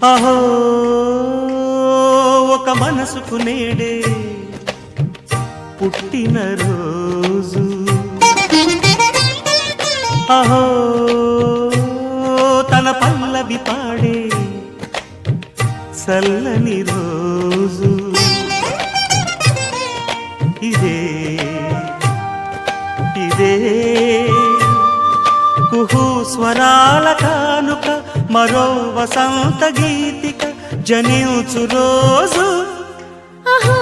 అహో ఒక మనసుకు నేడే పుట్టిన రోజు, అహో తన పల్లవి పాడే చల్లని రోజు. ఇదే ఇదే కుహు స్వరాల కానుక, మరో వసంత గీతిక జనించు రోజు. అహో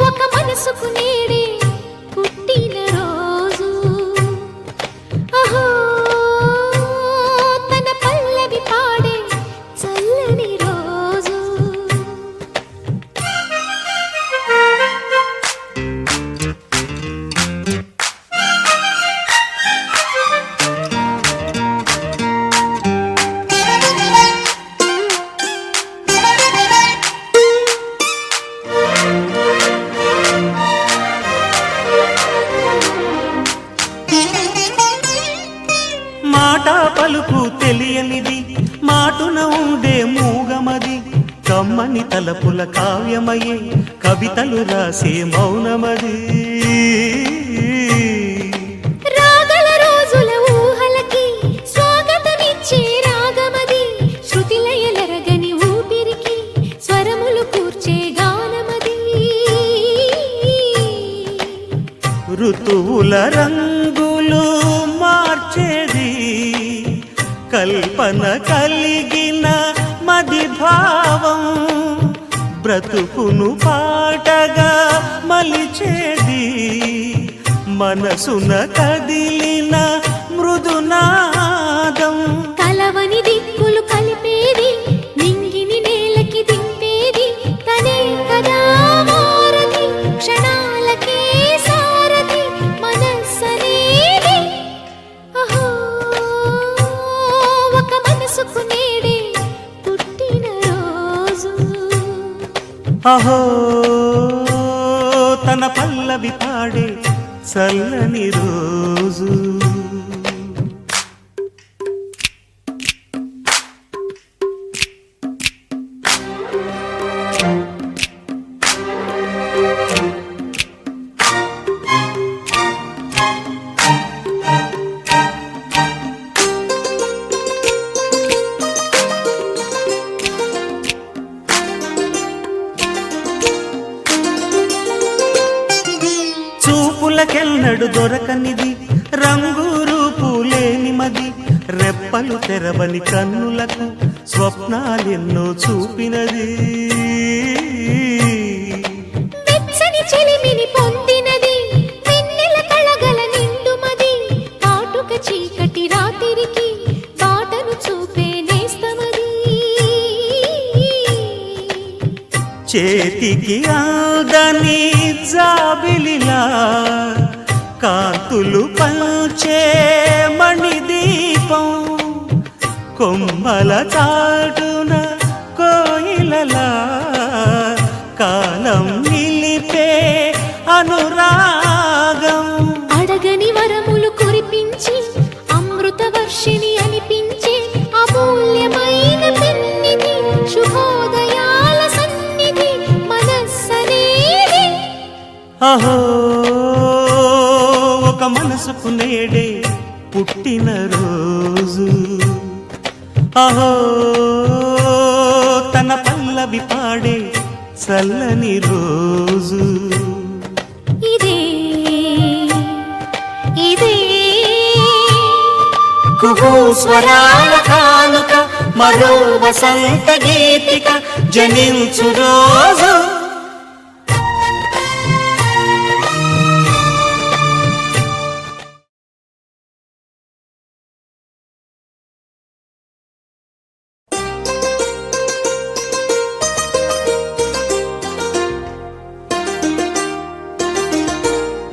ఒక మనసుకు నేడే పుట్టిన రోజు, అహో తన పల్లవి పాడే చల్లని రోజు. మాట పలుకు తెలియనిది, మాటున ఉండే మూగమది, కమ్మని తలపుల కావ్యమయే కవితలు రాసే మౌనమది. రాగల రోజుల ఊహలకి స్వాగతమిచ్చే రాగమది, శృతిలయలరగని ఊపిరికి స్వరములు కూర్చే గానమది. ఋతువుల రంగులు మార్చేది, కల్పన కలిగిన మది భావం, బ్రతుకును పాటగా మలిచేది, మనసున కదిలిన మృదునాదం. కలవని దిక్కులు కలిపేది, నింగిని నేలకి దింపేది, తనే కదా మారది, క్షణాలకే సారది మనస్సనేది. అహో ఒక మనసుకు నేడే పుట్టిన రోజు, అహో తన పల్లవి పాడే చల్లని రోజు. చూపులకెన్నడు దొరకనిది, రంగు రూపు లేని మది, రెప్పలు తెరవని కన్నులకు స్వప్నాలెన్నో చూపినది. వెచ్చని చెలిమిని పొందినది, వెన్నెల కళగల నిండుమది, కాటుక చీకటి రాత్రికి బాటను చూపే నేస్తమది. చేతికి అందని జాబిలిలా కాంతులు పంచే మణిదీపం, కొమ్మల చాటున కోయిలలా కాలం నిలిపే అనురాగం. అడగని వరములు కురిపించి అమృత వర్షిణి అనిపించే అమూల్యమైన పెన్నిది, శుభోదయాల సన్నిధి మనస్సనేది. అహో ఒక మనసుకు నేడే పుట్టిన రోజు, అహో తన పల్లవి పాడే చల్లని రోజు. ఇదే ఇదే కుహు స్వరాల కానుక, మరో వసంత గీతిక జనించు రోజు.